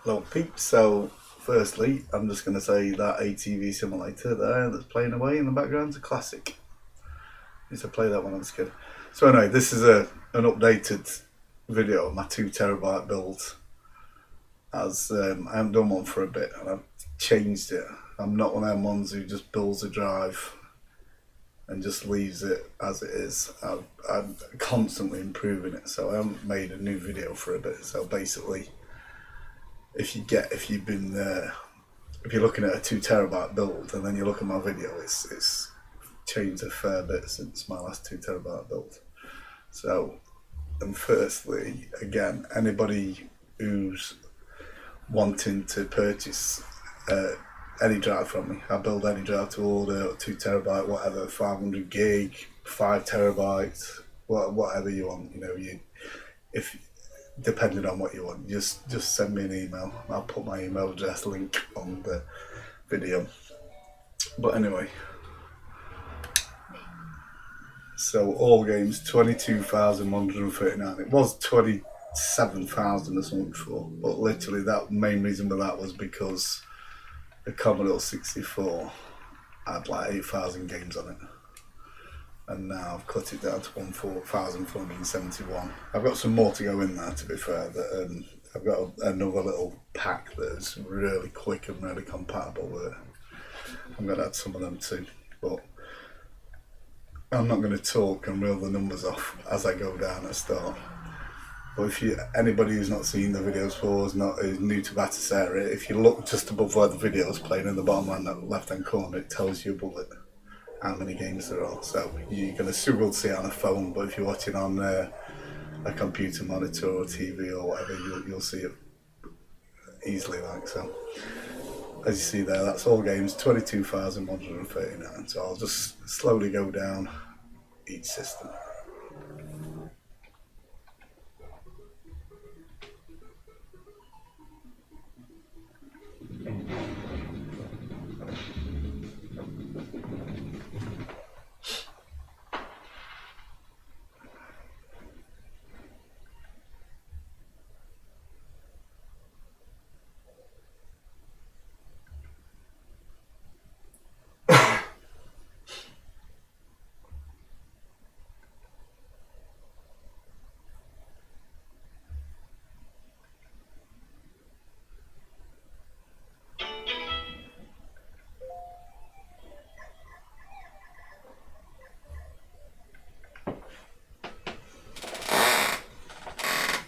Hello peeps, so firstly I'm just going to say that ATV simulator there that's playing away in the background's a classic. I used to play that when I was a kid. So anyway, this is an updated video of my 2 terabyte build, as I haven't done one for a bit and I've changed it. I'm not one of them ones who just builds a drive and just leaves it as it is. I'm constantly improving it, so I haven't made a new video for a bit. So basically, if you're looking at a 2 terabyte build and then you look at my video, it's changed a fair bit since my last 2 terabyte build. So, and firstly, again, anybody who's wanting to purchase any drive from me, I build any drive to order, 2 terabyte, whatever, 500 gig, 5 terabytes, whatever you want. If depending on what you want, just send me an email. I'll put my email address link on the video. But anyway, so all games 22,139. It was 27,000 or something before, but literally that main reason for that was because the Commodore 64 had like 8,000 games on it, and now I've cut it down to 1,471. I've got some more to go in there, to be fair. That I've got another little pack that's really quick and really compatible with it. I'm going to add some of them too, but I'm not going to talk and reel the numbers off as I go down at start. But if anybody who's not seen the videos before, is new to Batocera, if you look just above where the video's playing in the bottom left hand corner, it tells you above it how many games there are. So you're going to struggle to see it on a phone, but if you're watching on a computer monitor or TV or whatever, you'll see it easily like so. As you see there, that's all games, 22,139. So I'll just slowly go down each system.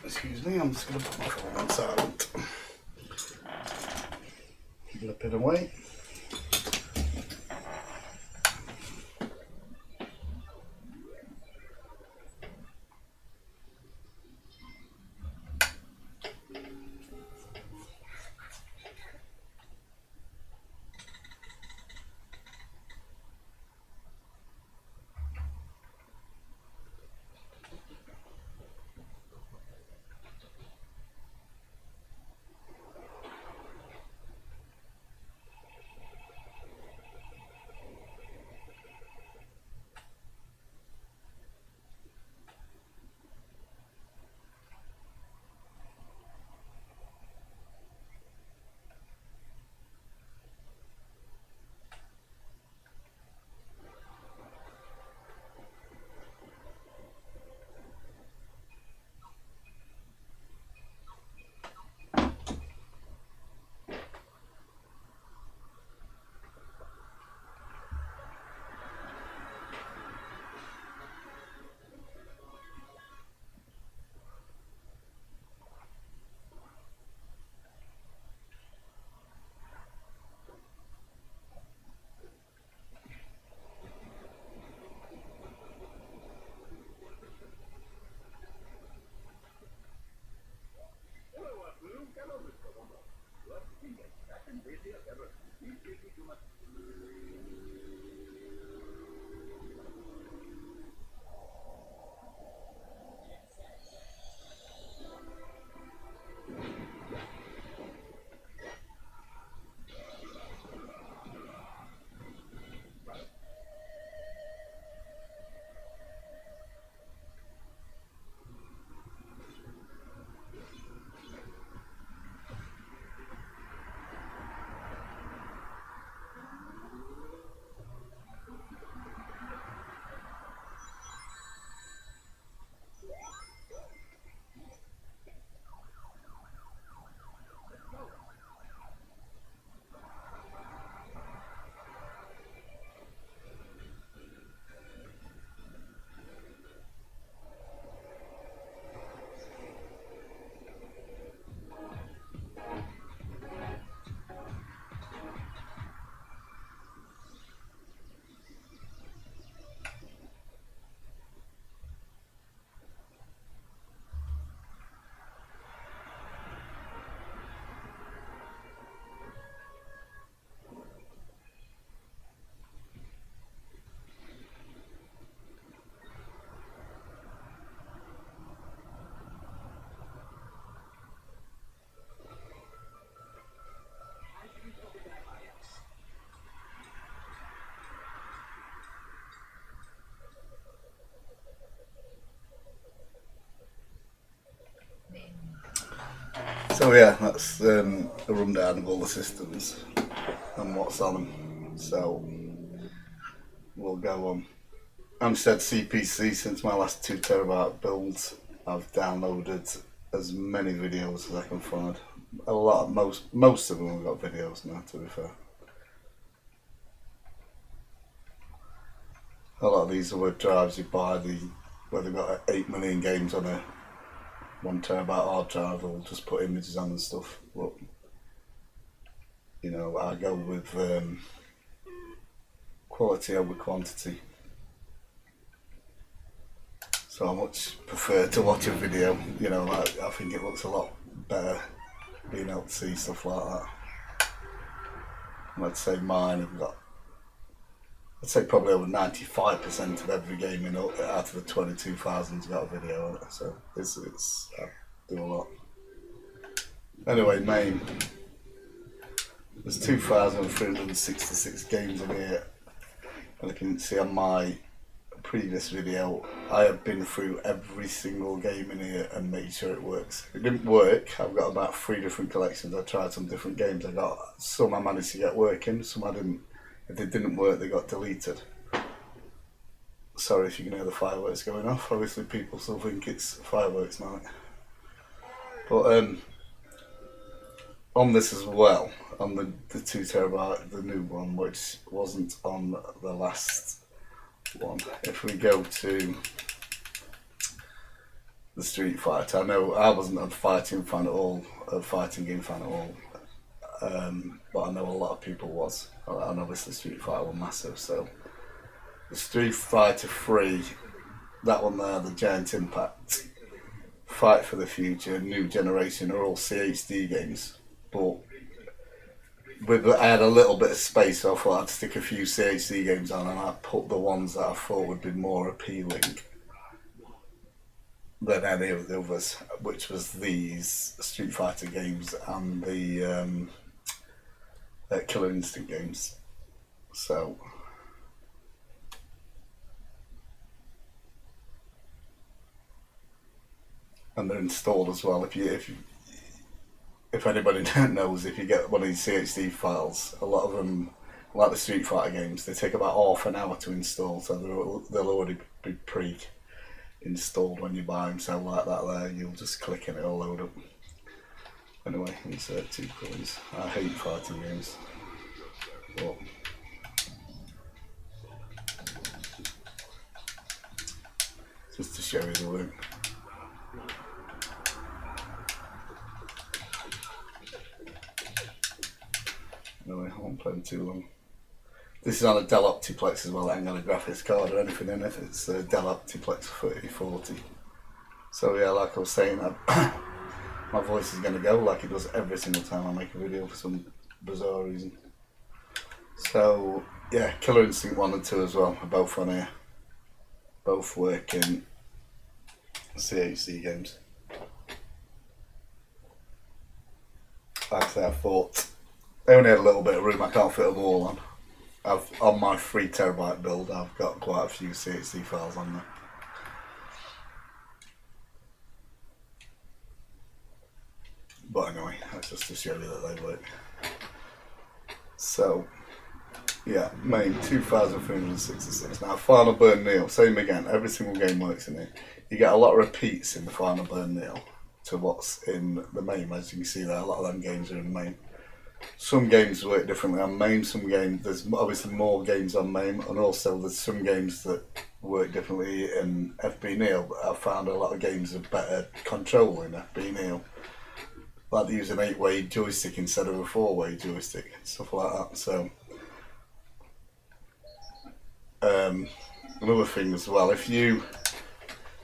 Excuse me, I'm just going to put my phone on silent. Flip it away. So yeah, that's a rundown of all the systems and what's on them. So we'll go on. Amstead CPC, since my last 2 terabyte builds, I've downloaded as many videos as I can find. Most of them have got videos now, to be fair. A lot of these are word drives you buy, where they've got 8 million games on a 1 terabyte hard drive, or just put images on and stuff. But you know, I go with quality over quantity. So I much prefer to watch a video. You know, I think it looks a lot better being able to see stuff like that. And I'd say mine have got, I'd say probably over 95% of every game out of the 22,000's got a video on it. So I do a lot. Anyway, main. There's 2,366 games in here, and you can see on my previous video I have been through every single game in here and made sure it works. It didn't work. I've got about 3 different collections. I tried some different games. I got some I managed to get working, some I didn't. If they didn't work, they got deleted. Sorry if you can hear the fireworks going off. Obviously people still think it's fireworks night. But on this as well, on the 2 terabyte, the new one, which wasn't on the last one. If we go to the Street Fighter, I know I wasn't a fighting fan at all, a fighting game fan at all, but I know a lot of people was, and obviously Street Fighter was massive. So the Street Fighter 3, that one there, the Giant Impact, Fight for the Future, New Generation are all CHD games, but I had a little bit of space, so I thought I'd stick a few CHD games on, and I put the ones that I thought would be more appealing than any of the others, which was these Street Fighter games and the Killer Instinct games. So and they're installed as well. If anybody knows, if you get one of these CHD files, a lot of them, like the Street Fighter games, they take about half an hour to install, so they'll already be pre-installed when you buy them. So like that there, you'll just click and it'll load up. Anyway, insert 2 coins. I hate fighting games, but just to show you the work. Anyway, I won't play them too long. This is on a Dell Optiplex as well. I ain't got a graphics card or anything in it. It's a Dell Optiplex 3040. So yeah, like I was saying, my voice is going to go like it does every single time I make a video for some bizarre reason. So yeah, Killer Instinct 1 and 2 as well are both on here. Both working CHC games. Like I say, I thought I only had a little bit of room, I can't fit them all on. On my 3 terabyte build, I've got quite a few CHC files on there. But anyway, that's just to show you that they work. So, yeah, main 2,366. Now, Final Burn Neo, same again, every single game works in it. You get a lot of repeats in the Final Burn Neo to what's in the main. As you can see there, a lot of them games are in the main. Some games work differently on main, some games, there's obviously more games on main, and also there's some games that work differently in FB Neo. I found a lot of games are better control in FB Neo. Like they use an 8-way joystick instead of a 4-way joystick, stuff like that. So, another thing as well, if you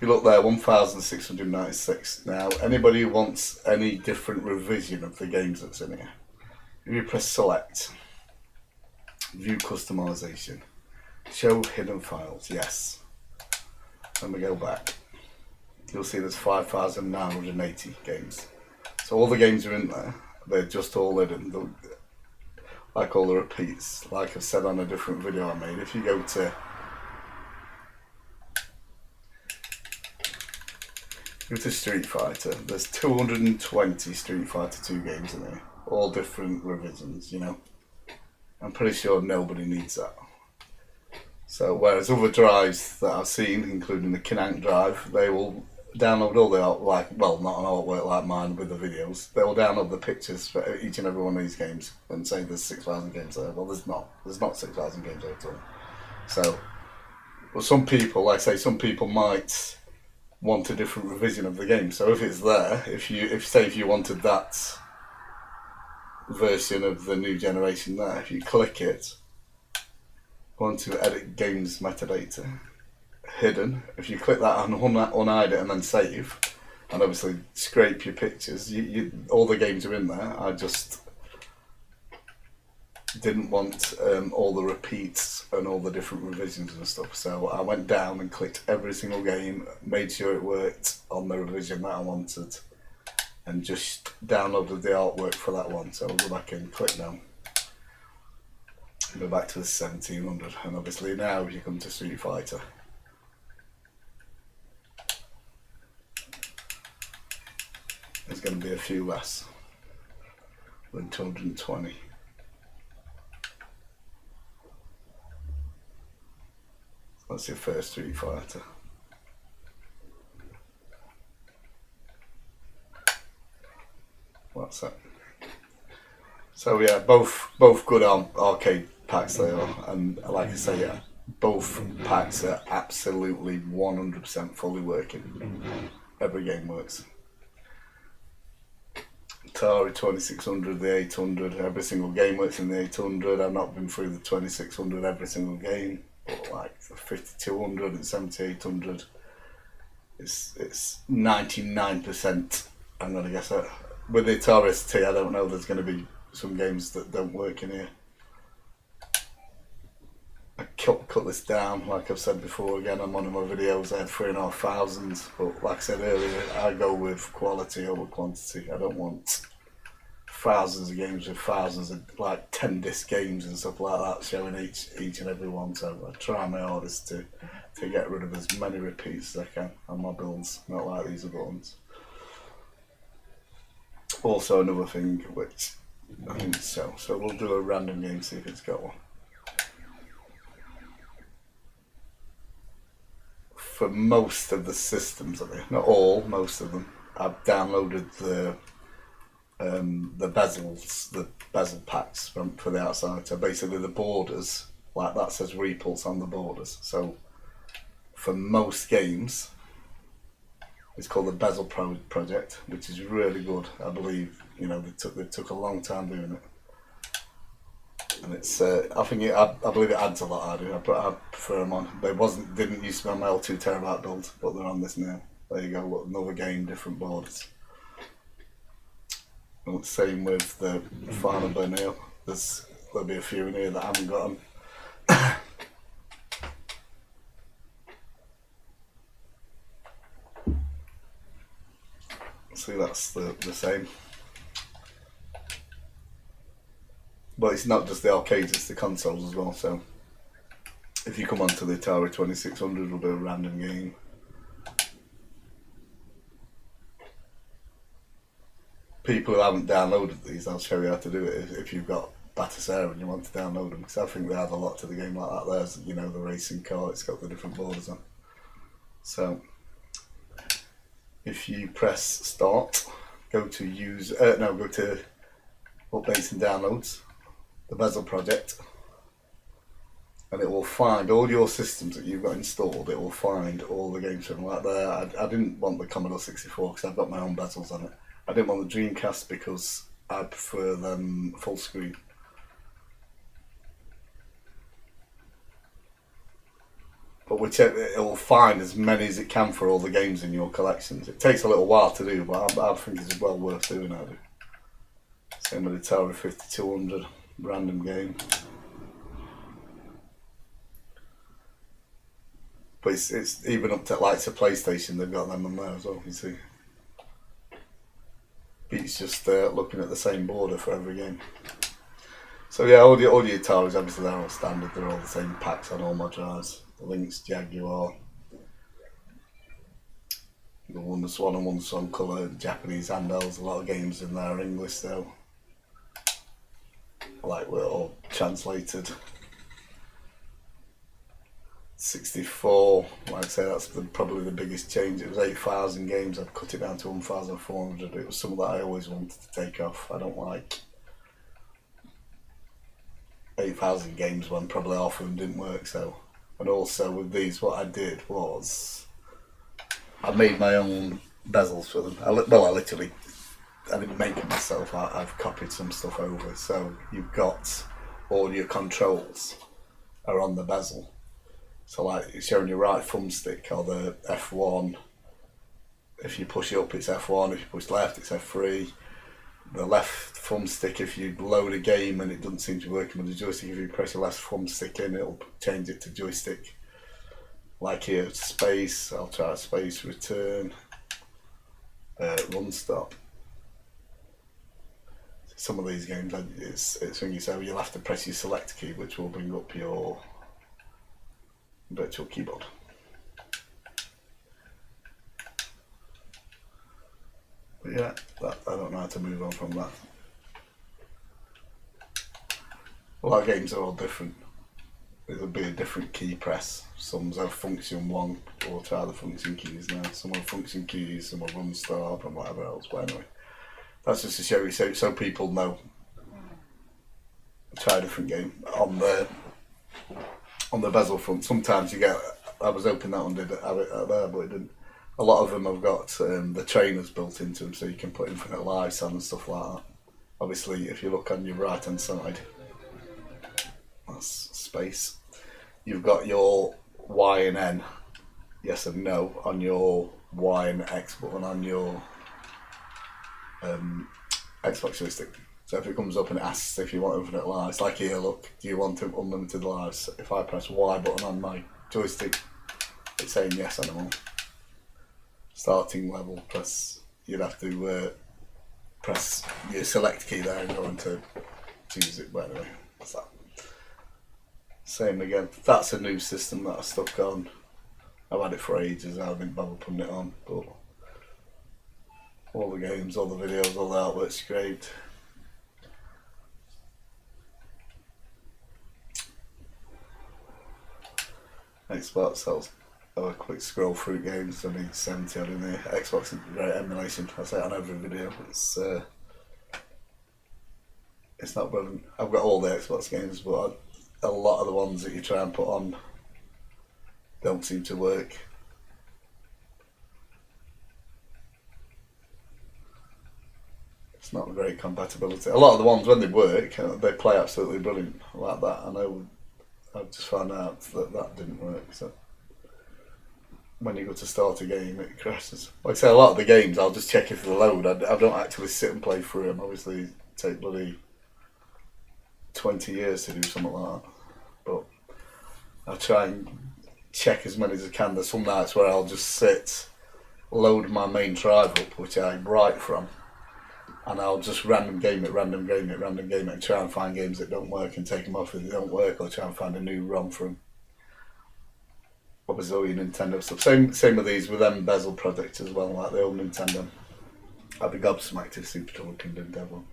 look there, 1,696. Now, anybody who wants any different revision of the games that's in here, if you press select, view customization, show hidden files, yes. Then we go back, you'll see there's 5,980 games. So all the games are in there, they're just all hidden, like all the repeats. Like I've said on a different video I made, if you go to Go to Street Fighter. There's 220 Street Fighter 2 games in there, all different revisions, you know. I'm pretty sure nobody needs that. So whereas other drives that I've seen, including the Kinect drive, they will download all the art, like, well, not an artwork like mine with the videos. They will download the pictures for each and every one of these games and say there's 6,000 games there. Well, there's not. There's not 6,000 games there at all. So, well, some people, like I say, some people might want a different revision of the game. So if it's there, if you wanted that version of the new generation there, if you click it, go on to edit games metadata, hidden. If you click that and unhide it and then save, and obviously scrape your pictures, all the games are in there. I just didn't want all the repeats and all the different revisions and stuff, so I went down and clicked every single game, made sure it worked on the revision that I wanted, and just downloaded the artwork for that one. So I'll go back and click now, go back to the 1700, and obviously now if you come to Street Fighter, there's going to be a few less than 220. That's your first Street Fighter. What's that? So yeah, both good arcade packs they are, and like I say, yeah, both packs are absolutely 100% fully working. Every game works. Atari 2600, the 800, every single game works in the 800. I've not been through the 2600 every single game, but like the 5200 and 7800, it's 99%. I'm gonna guess that. With the Atari ST, I don't know. There's going to be some games that don't work in here. I cut this down, like I've said before. Again, on one of my videos, I had 3,500. But like I said earlier, I go with quality over quantity. I don't want thousands of games with thousands of like 10 disc games and stuff like that showing each and every one. So I try my hardest to get rid of as many repeats as I can on my builds, not like these other ones. Also another thing which I think so we'll do a random game, see if it's got one. For most of the systems, not all, most of them, I've downloaded the bezels, the bezel packs for the outside. So basically the borders, like that says repulse on the borders. So for most games, it's called the Bezel project, which is really good. I believe, you know, they took a long time doing it, and it's I believe it adds a lot. I prefer them on. Didn't used to be on my old 2 terabyte build, but they're on this now. There you go, another game, different borders. And same with the Final Bernal. There'll be a few in here that I haven't got them. See, that's the same. But it's not just the arcades, it's the consoles as well. So if you come onto the Atari 2600, we'll do a random game. People who haven't downloaded these, I'll show you how to do it if you've got Batocera and you want to download them, because I think they add a lot to the game like that. There's, you know, the racing car, it's got the different borders on. So if you press start, go to updates and downloads, the Bezel project, and it will find all your systems that you've got installed. It will find all the games from like there. I didn't want the Commodore 64 because I've got my own bezels on it. I didn't want the Dreamcast because I prefer them full screen. But it will find as many as it can for all the games in your collections. It takes a little while to do, but I think it's well worth doing. I do. Same with the Atari 5200 random game. But it's even up to like to PlayStation. They've got them on there as well. You see, Beats just looking at the same border for every game. So yeah, all the Ataris, obviously they're all standard. They're all the same packs on all my drives. Lynx, Jaguar, One's one and one's on colour, Japanese handhelds, a lot of games in there are English though. Like we're all translated. 64, like I say, that's probably the biggest change. It was 8,000 games, I've cut it down to 1,400. It was something that I always wanted to take off. I don't like 8,000 games when probably half of them didn't work. So, and also with these, what I did was I made my own bezels for them. I didn't make it myself. I've copied some stuff over. So you've got all your controls are on the bezel. So like it's showing your right thumbstick or the F1. If you push it up, it's F1. If you push left, it's F3. The left thumbstick, if you load a game and it doesn't seem to be working with the joystick, if you press your left thumbstick in, it'll change it to joystick. Like here, space. I'll try space, return, run, stop. Some of these games, it's when you say you'll have to press your select key, which will bring up your virtual keyboard. But yeah, I don't know how to move on from that. A lot of games are all different. It'll be a different key press. Some have function 1, or try the function keys now. Some have function keys, some have run, stop, and whatever else. But anyway, that's just to show you so people know. Try a different game on the bezel front. Sometimes you get. I was hoping that one did have it there, but it didn't. A lot of them have got the trainers built into them, so you can put infinite lights on and stuff like that. Obviously, if you look on your right hand side, that's space. You've got your Y and N, yes and no, on your Y and X button on your Xbox joystick. So if it comes up and it asks if you want infinite lives, like here, look, do you want unlimited lives? If I press Y button on my joystick, it's saying yes on them all. Starting level, you'd have to press your select key there and go into choose it. But anyway, that's that. Same again. That's a new system that I stuck on. I've had it for ages. I haven't bothered putting it on, but all the games, all the videos, all the artwork's scraped. Xbox, I'll have a quick scroll through games. I mean, 70 odd in there. Xbox is great emulation. I say it on every video. It's not brilliant. I've got all the Xbox games, but a lot of the ones that you try and put on don't seem to work. It's not great compatibility. A lot of the ones, when they work, they play absolutely brilliant like that. I know I've just found out that didn't work. So when you go to start a game, it crashes. Like I say, a lot of the games, I'll just check if they load. I don't actually sit and play through them. Obviously, it take bloody 20 years to do something like that. But I try and check as many as I can. There's some nights where I'll just sit, load my main drive up, which I write from, and I'll just random game it, and try and find games that don't work and take them off if they don't work, or try and find a new ROM for them. Obviously all your Nintendo stuff. Same with these, with them Bezel projects as well, like the old Nintendo. I'd be gobsmacked if Super Turrican didn't have one.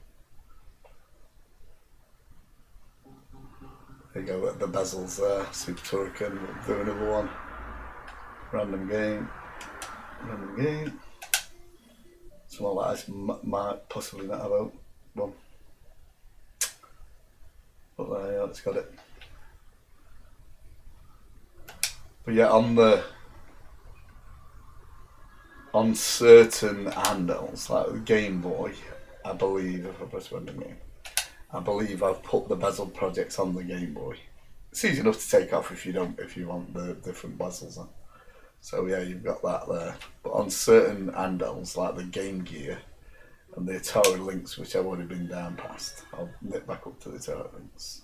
There you go, the Bezels there, Super Turrican, we'll do another one. Random game. Something like this might possibly not have out one. But there you go, it's got it. But yeah, on certain handhelds, like the Game Boy, I believe, if I press random game, I believe I've put the Bezel projects on the Game Boy. It's easy enough to take off if you want the different bezels on. So yeah, you've got that there. But on certain handhelds, like the Game Gear and the Atari Lynx, which I've already been down past, I'll nip back up to the Atari Lynx.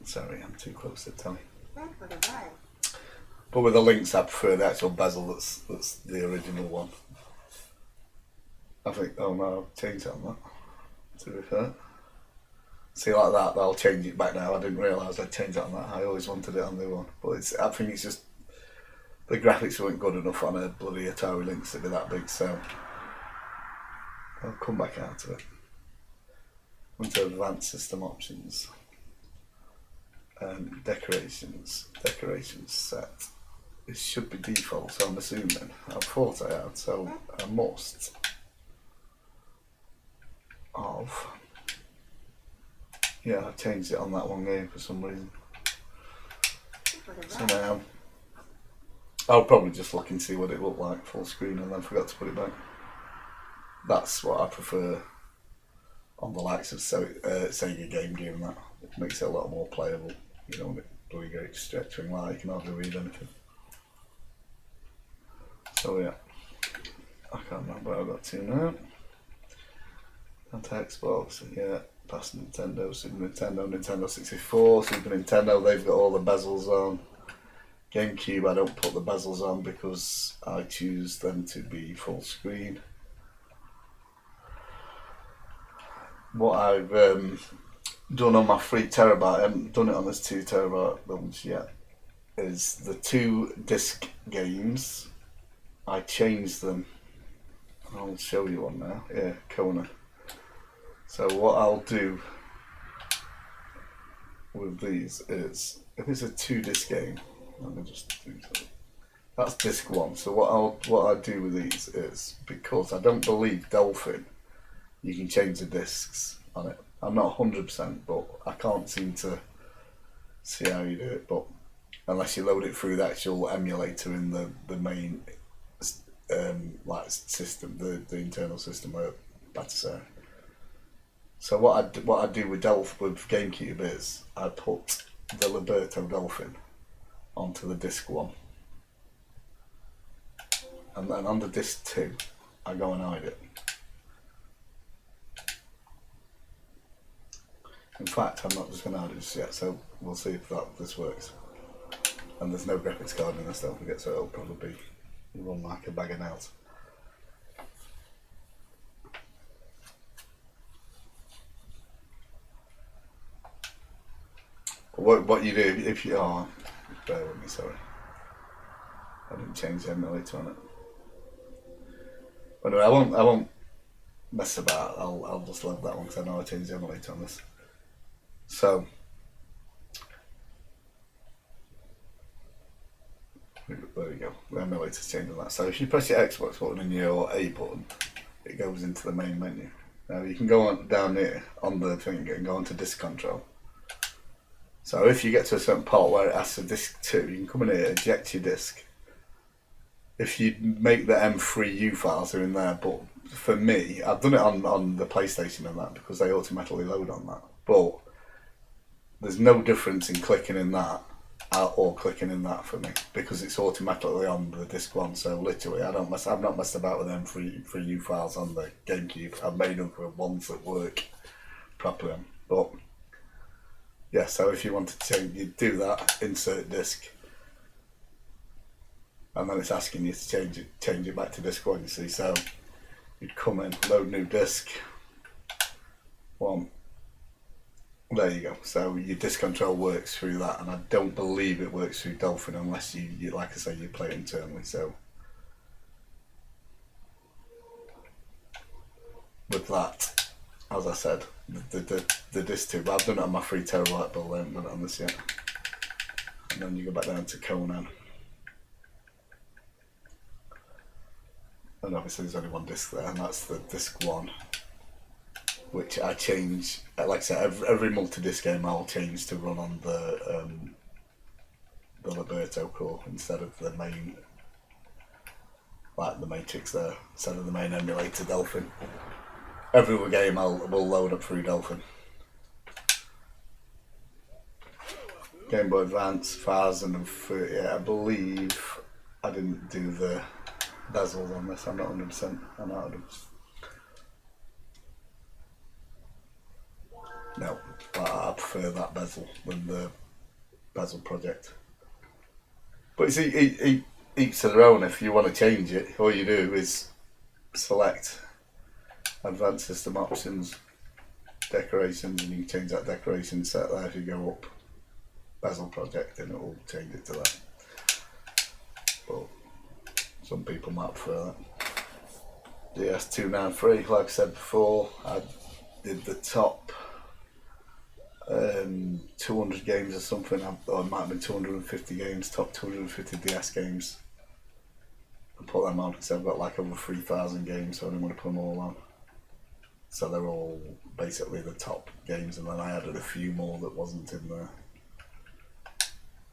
Sorry, I'm too close to the telly. But with the Lynx, I prefer the actual bezel that's the original one. I think, oh no, I've changed it on that, to be fair. See, like that, I'll change it back now. I didn't realise I'd change it on that. I always wanted it on the one. But I think it's just the graphics weren't good enough on a bloody Atari Lynx to be that big, so I'll come back out of it. Onto advanced system options. Decorations set. It should be default, so I'm assuming. I thought I had, so I must have. Yeah, I changed it on that one game for some reason. So now I'll probably just look and see what it looked like full screen and then forgot to put it back. That's what I prefer on the likes of Sega Game Gear and that. It makes it a lot more playable. You know, when it bloody great stretching like you can hardly read anything. So yeah, I can't remember what I got to now. Anti-Xbox, yeah, past Nintendo, Super Nintendo, Nintendo 64, Super Nintendo, they've got all the bezels on. GameCube, I don't put the bezels on because I choose them to be full screen. What I've done on my 3TB, I haven't done it on this 2TB launch yet, is the 2 disc games, I changed them. I'll show you one now, yeah, Kona. So what I'll do with these is, if it's a 2 disc game, let me just do something. That's disc 1. So what I do with these is, because I don't believe Dolphin, you can change the discs on it. I'm not 100%, but I can't seem to see how you do it. But unless you load it through the actual emulator in the main like system, the internal system of Batocera. So what I do with GameCube is I put the Liberto Dolphin onto the disc 1, and then on the disc 2 I go and hide it. In fact, I'm not just going to hide it just yet, so we'll see if this works. And there's no graphics card in this, don't forget, so it'll probably run like a bag of nails. What you do if you bear with me, sorry, I didn't change the emulator on it. Anyway, I won't mess about. I'll just leave that one because I know I changed the emulator on this. So there you go. The emulator's changing that. So if you press your Xbox button and your A button, it goes into the main menu. Now you can go on down here on the thing and go onto disk control. So if you get to a certain part where it asks for disk 2, you can come in here, eject your disk. If you make the M3U files are in there, but for me, I've done it on the PlayStation and that because they automatically load on that. But there's no difference in clicking in that or clicking in that for me because it's automatically on the disc 1. So literally, I've not messed about with M3U files on the GameCube. I've made them for ones that work properly on. But yeah, so if you wanted to change, you do that, insert disk, and then it's asking you to change it back to disc 1, you see. So you'd come in, load new disc 1. There you go. So your disk control works through that, and I don't believe it works through Dolphin unless you like I say, you play it internally. So with that, as I said, the disc 2, but I've done it on my 3TB build, I haven't done it on this yet. And then you go back down to Conan. And obviously there's only one disc there, and that's the disc 1, which I change, like I said, every multi-disc game I'll change to run on the Liberto core instead of the main, like the Matrix there, instead of the main emulator Dolphin. Every game will load up through Dolphin. Game Boy Advance 1030, yeah, I believe I didn't do the bezels on this, I'm not 100%, I'm out of them. No, I prefer that bezel than the bezel project. But see, each to their own. If you want to change it, all you do is select Advanced System Options, decorations, and you can change that decoration set there if you go up Bezel project, and it will change it to that. But some people might prefer that. DS293, like I said before, I did the top 200 games or something, or it might have been 250 games, top 250 DS games. I put them on because I've got like over 3,000 games, so I didn't want to put them all on. So they're all basically the top games, and then I added a few more that wasn't in there.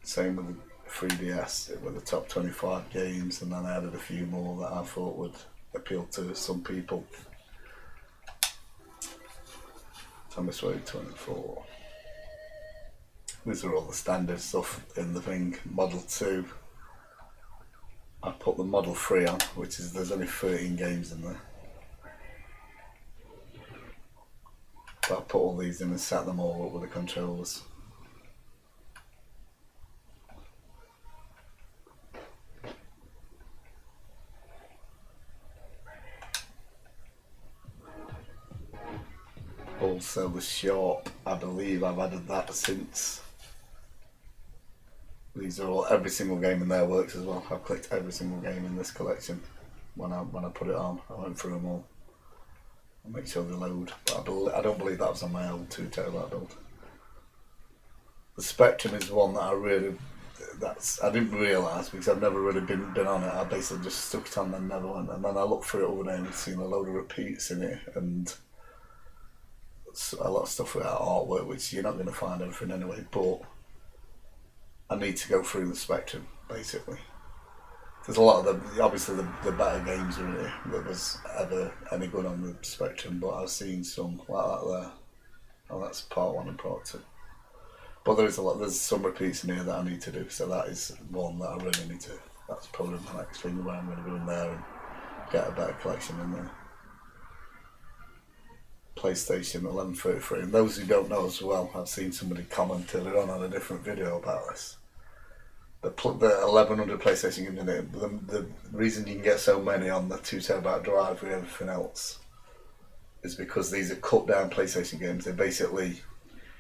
Same with the 3DS, it were the top 25 games, and then I added a few more that I thought would appeal to some people. Thomas Wade 24. These are all the standard stuff in the thing. Model 2. I put the Model 3 on, which is, there's only 13 games in there. But I put all these in and set them all up with the controllers. Also the shop, I believe I've added that since. These are all, every single game in there works as well. I've clicked every single game in this collection when I put it on. I went through them all. I'll make sure they load. But I don't believe that was on my old 2TB build. The Spectrum is one that I didn't realise because I've never really been on it. I basically just stuck it on and never went. And then I looked through it over there and seen a load of repeats in it and a lot of stuff without artwork, which you're not going to find everything anyway, but I need to go through the Spectrum basically. There's a lot of obviously the better games are in here that was ever any good on the Spectrum, but I've seen some like that there. Oh, that's part 1 and part 2. But there's some repeats in here that I need to do, so that is one that I really need to. That's probably my next thing where I'm going to go in there and get a better collection in there. PlayStation 1133, and those who don't know as well, I've seen somebody comment earlier on a different video about this. The 1100 PlayStation games in it, the reason you can get so many on the 2TB drive with everything else is because these are cut down PlayStation games. They basically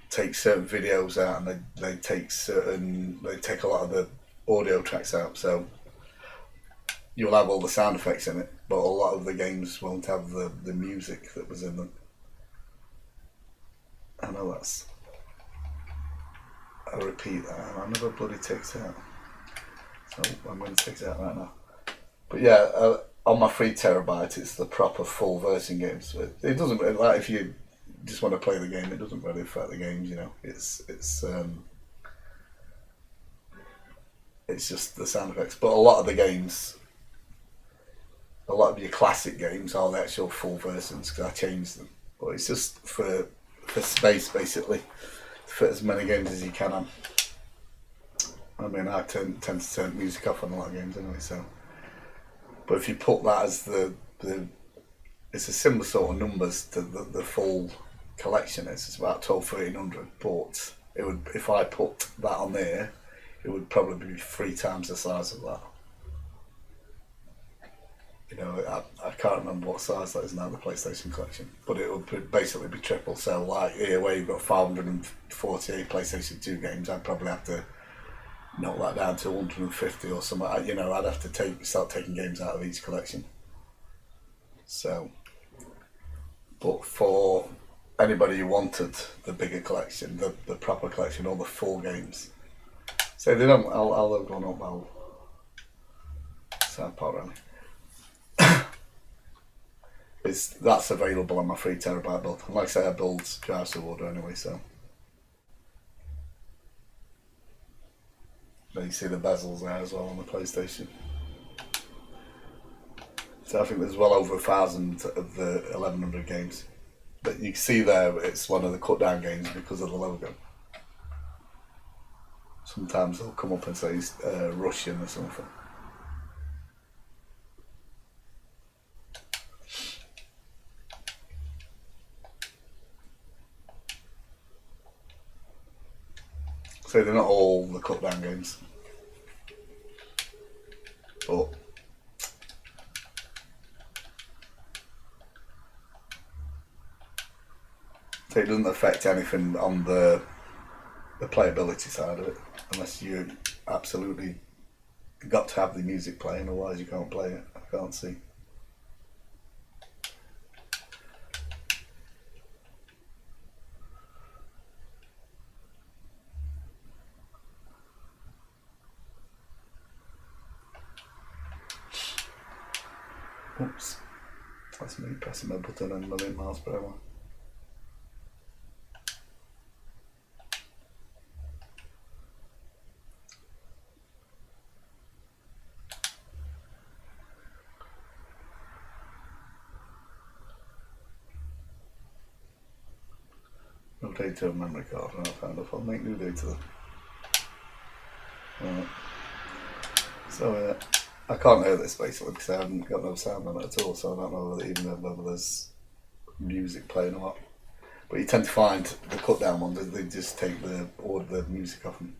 take certain videos out and they take a lot of the audio tracks out, so you'll have all the sound effects in it, but a lot of the games won't have the music that was in them. I know that's I repeat that, and I never bloody takes it out. So I'm going to take it out right now. But yeah, on my 3TB, it's the proper full version games. It doesn't really, like if you just want to play the game, it doesn't really affect the games. You know, it's just the sound effects. But a lot of the games, a lot of your classic games are the actual full versions because I changed them. But it's just for space basically, to fit as many games as you can on. I mean, I tend to turn music off on a lot of games anyway, so. But if you put that as it's a similar sort of numbers to the full collection. It's about 1,200-1,300, but it would, if I put that on there, it would probably be 3 times the size of that. You know, I can't remember what size that is now, the PlayStation collection, but it would basically be triple. So like here where you've got 548 PlayStation 2 games, I'd probably have to knock that down to 150 or something. You know, I'd have to start taking games out of each collection. So, but for anybody who wanted the bigger collection, the proper collection, all the full games, so they don't, I'll load one up, I'll sound part around. That's available on my 3TB build. And like I say, I build drives to order anyway, so. Then you see the bezels there as well on the PlayStation. So I think there's well over 1,000 of the 1,100 games. But you can see there it's one of the cut down games because of the logo. Sometimes they'll come up and say Russian or something. So they're not all the cut down games, but So it doesn't affect anything on the playability side of it, unless you absolutely got to have the music playing, otherwise you can't play it. I can't see. Oops, that's me pressing my button and 1,000,000 miles per hour. No data on memory card. I found if I'll make new data then. Right. So I can't hear this basically because I haven't got no sound on it at all, so I don't know whether there's music playing or not. But you tend to find the cut down ones, they just take all the music off them.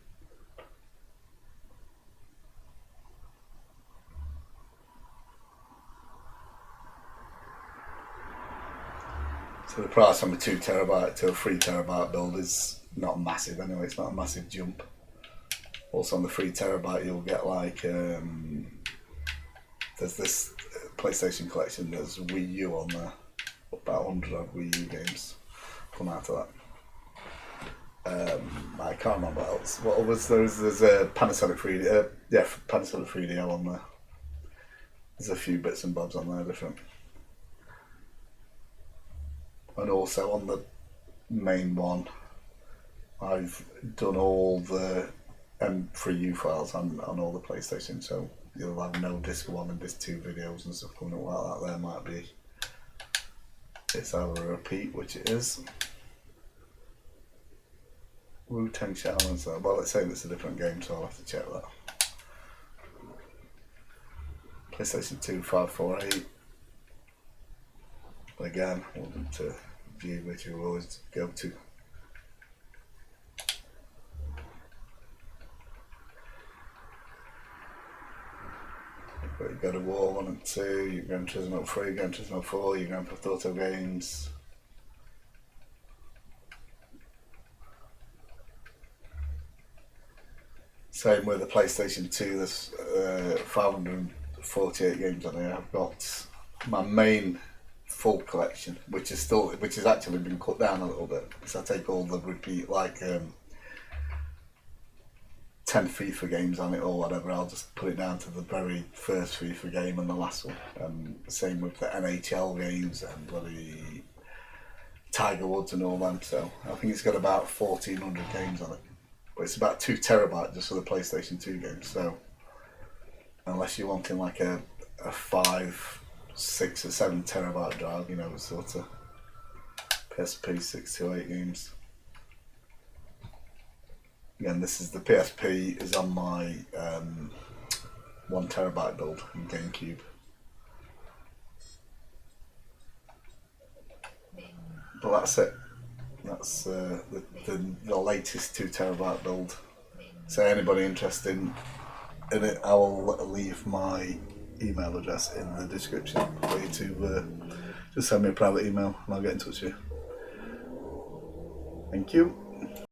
So the price from a 2 terabyte to a 3 terabyte build is not massive anyway, it's not a massive jump. Also on the 3 terabyte you'll get like, there's this PlayStation collection, there's Wii U on there, about 100 odd Wii U games come out of that. I can't remember what else. What was there's a Panasonic 3D, Panasonic 3DL on there. There's a few bits and bobs on there different. And also on the main one, I've done all the M3U files on all the PlayStation, so you'll have no disc 1 and disc 2 videos and stuff coming up like that. There might be, it's either a repeat, which it is. Wu-Tang Shaolin, so well, it's saying it's a different game, so I'll have to check that. PlayStation 2 548. Again, wasn't to view, which you always go to. But you go to War 1 and 2, you Gran Turismo 3, Gran Turismo 4, you Grand Theft Auto games. Same with the PlayStation 2, there's 548 games on here. I've got my main full collection, which has actually been cut down a little bit because I take all the repeat, like 10 FIFA games on it or whatever. I'll just put it down to the very first FIFA game and the last one. Same with the NHL games and bloody Tiger Woods and all them. So I think it's got about 1,400 games on it, but it's about 2 terabyte just for the PlayStation 2 games. So unless you're wanting like a 5, 6 or 7 terabyte drive, you know, sort of PSP 6 to 8 games. Again, this is the PSP is on my 1 terabyte build in GameCube. But that's it. That's the latest 2 terabyte build. So anybody interested in it, I will leave my email address in the description for you to just send me a private email and I'll get in touch with you. Thank you.